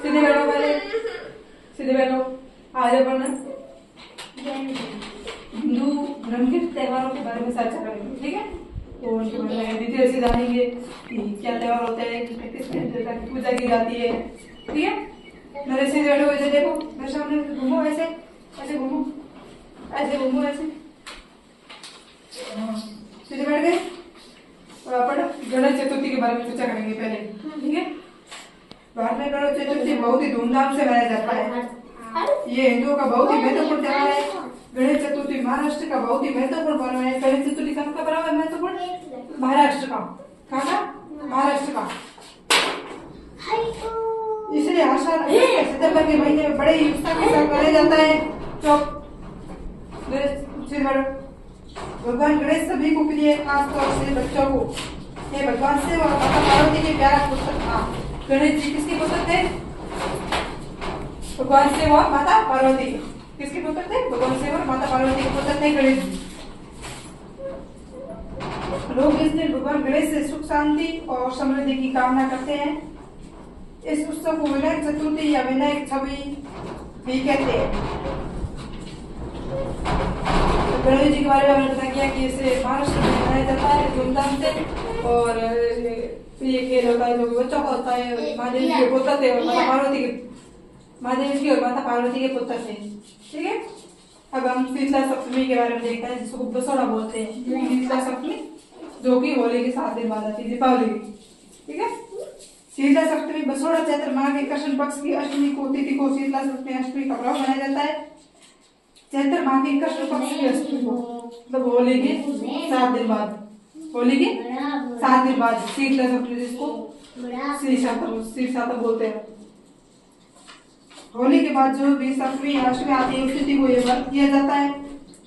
सीधे बैठो पहले, सीधे बैठो। आगे बढ़ना। हिंदू धर्म के त्योहारों के बारे में चर्चा करेंगे, ठीक है? तो उनके बारे में डिटेल से जानेंगे कि क्या त्योहार होते हैं, किसमें किस देवता की पूजा की जाती है, ठीक है? मेरे सीधे बैठो, ऐसे देखो, मेरे सामने घूमो, ऐसे ऐसे घूमो, ऐसे घूमो, ऐसे सीधे बैठ गए। और अपन गणेश चतुर्थी के बारे में चर्चा करेंगे पहले, ठीक है? भारत में गणेश चतुर्थी बहुत ही धूमधाम से मनाया जाता है। ये हिंदुओं का बहुत ही महत्वपूर्ण त्योहार है। गणेश चतुर्थी महाराष्ट्र का बहुत ही महत्वपूर्ण पर्व है। गणेश चतुर्थी कहाँ का पर्व है महत्वपूर्ण? महाराष्ट्र का। कहाँ का? महाराष्ट्र का। इसलिए हर साल सितंबर के महीने में बड़े ही उत्साह के साथ मनाया जाता है। भगवान गणेश सभी को प्रिय, खासतौर से बच्चों को। ये भगवान शिव और माता पार्वती के प्यारा पुत्र था। गणेश जी किसके पुत्र थे? भगवान शिव और माता पार्वती। किसके पुत्र थे? भगवान शिव और माता पार्वती के पुत्र थे गणेश जी। लोग इस दिन भगवान गणेश से सुख शांति और समृद्धि की कामना करते हैं। इस उत्सव को विनायक चतुर्थी या विनायक छवि भी कहते हैं। गणेश जी के बारे में हमने पता किया कि इसे महाराष्ट्र में मनाया जाता है धूमधाम से। और ये खेल होता है जो बच्चों का होता है। महादेव जी के पुत्र थे और माता पार्वती के, महादेव जी और माता पार्वती के पुत्र थे, ठीक है? अब हम शीतला सप्तमी के बारे में देखते हैं, जिसको बसोड़ा बोलते हैं। शीतला सप्तमी जो कि होली के 7 दिन बाद आती है, दीपावली की, ठीक है? शीतला सप्तमी बसोड़ा चैत्र माह के कृष्ण पक्ष की अष्टमी को तिथि को शीतला सप्तमी अष्टमी का पर्व मनाया जाता है। चैत्र माह की कृष्ण पक्ष की अष्टमी को, मतलब होली के 7 दिन बाद, होली के 7 दिन बाद शीतला सप्तमी, जिसको श्री सातम बोलते हैं। होली के बाद जो भी सप्तमी या अष्टमी आती है उस तिथि को यह व्रत किया जाता है।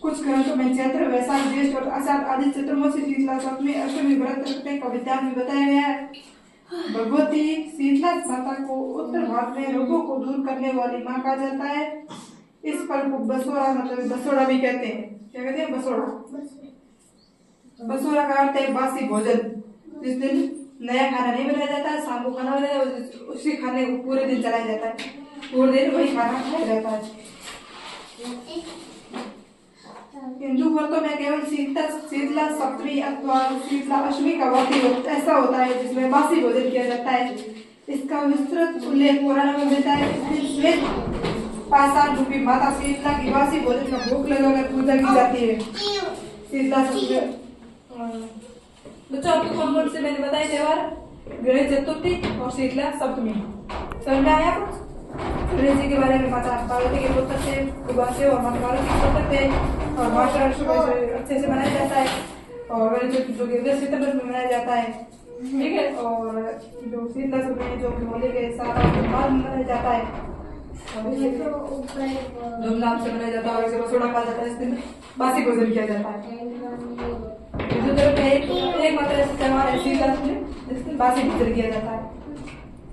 कुछ ग्रंथों में चैत्र, वैशाख, ज्येष्ठ और आषाढ़ आदि चतुर्मासी शीतला सप्तमी अष्टमी व्रत रखने का विधान में बताया गया है। भगवती शीतला माता को उत्तर भारत में रोगों को दूर करने वाली माँ कहा जाता है। इस पर्व को बसोड़ा मतलब बसोड़ा भी कहते हैं। क्या कहते हैं? बसोड़ा। बसोड़ा का अर्थ है बासी भोजन। जिस दिन नया खाना नहीं बनाया जाता है, शाम को खाना बनाया जाता है, उसी खाने को पूरे दिन चलाया जाता है, पूरे दिन वही खाना खाया जाता है। हिंदू व्रतों में केवल शीतला सप्तमी अथवा शीतला अष्टमी का व्रत ऐसा होता है जिसमें बासी भोजन किया जाता है। इसका विस्तृत उल्लेख पुराणों में मिलता है। इस दिन श्वेत पाषाण रूपी माता शीतला की बासी भोजन का भोग लगाकर पूजा की जाती है। शीतला सप्तमी बच्चों आपको कौन कौन से मैंने बताए त्योहार? गणेश चतुर्थी और शीतला सप्तमी। समझ में आया कुछ? गणेश जी के बारे में माता पार्वती के पुत्र थे, भगवान शिव और माता पार्वती के पुत्र थे और महाराष्ट्र में अच्छे से मनाया जाता है। और गणेश चतुर्थी जो कि सितंबर में मनाया जाता है, ठीक है? और जो शीतला सप्तमी जो कि होली के 7 दिन बाद मनाया जाता है, धूमधाम से मनाया जाता है। और इसे बसोड़ा कहा जाता है। इस दिन बासी भोजन किया जाता है। हिंदू धर्म में एक मात्र ऐसा त्योहार है शीतला सप्तमी जिस दिन बासी भोजन किया जाता है।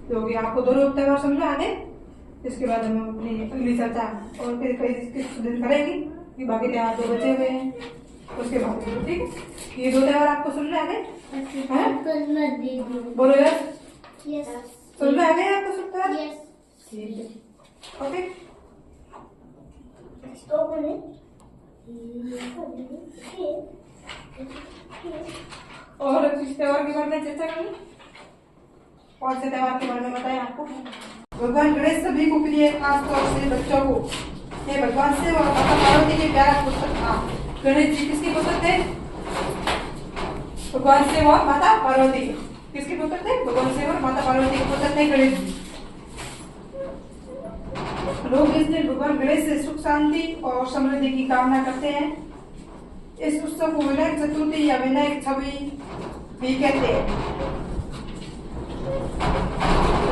तो आपको दोनों त्योहार समझ आगे, इसके बाद हम अपनी अगली चर्चा और फिर कई दिन करेंगे कि बाकी त्योहार जो बचे हुए हैं उसके बाद, ठीक है? ये 2 त्योहार आपको समझ में आ गए? बोलो यार, समझ में आ गए आपको सब त्योहार? ठीक है, ओके। और किस त्योहार के बारे में चर्चा करेंगे? कौन से त्योहार के बारे में बताएं आपको? भगवान गणेश सभी को प्रिय, खासतौर से बच्चों को। ये भगवान शिव और माता पार्वती के प्यारा पुत्र था। गणेश जी किसके पुत्र थे? भगवान शिव और माता पार्वती। किसके पुत्र थे? भगवान शिव और माता पार्वती के पुत्र थे गणेश जी। लोग इस दिन भगवान गणेश से सुख शांति और समृद्धि की कामना करते हैं। इस उत्सव को विनायक चतुर्थी या विनायक छवि भी कहते हैं।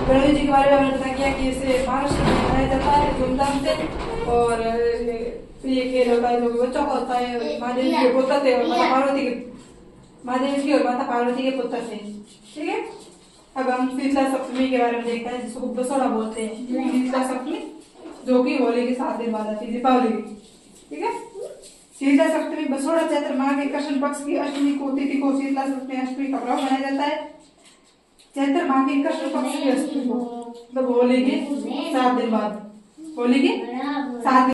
गणेश जी के बारे में हमने पता किया कि इसे महाराष्ट्र में मनाया जाता है धूमधाम से। और ये खेल होता है जो कि बच्चों का होता है। महादेव जी के पुत्र थे और माता पार्वती के, महादेव जी और माता पार्वती के पुत्र थे, ठीक है? अब हम शीतला सप्तमी के बारे में देखते हैं, जिसको बसोड़ा बोलते हैं। शीतला सप्तमी जो कि होली के 7 दिन बाद आती है, दीपावली की, ठीक है? शीतला सप्तमी बसोड़ा चैत्र माह के कृष्ण पक्ष की अष्टमी को तिथि को शीतला सप्तमी अष्टमी का पर्व मनाया जाता है। चैत्र माह के कृष्ण पक्ष की अष्टमी को, मतलब होली के 7 दिन बाद, होली के 7 दिन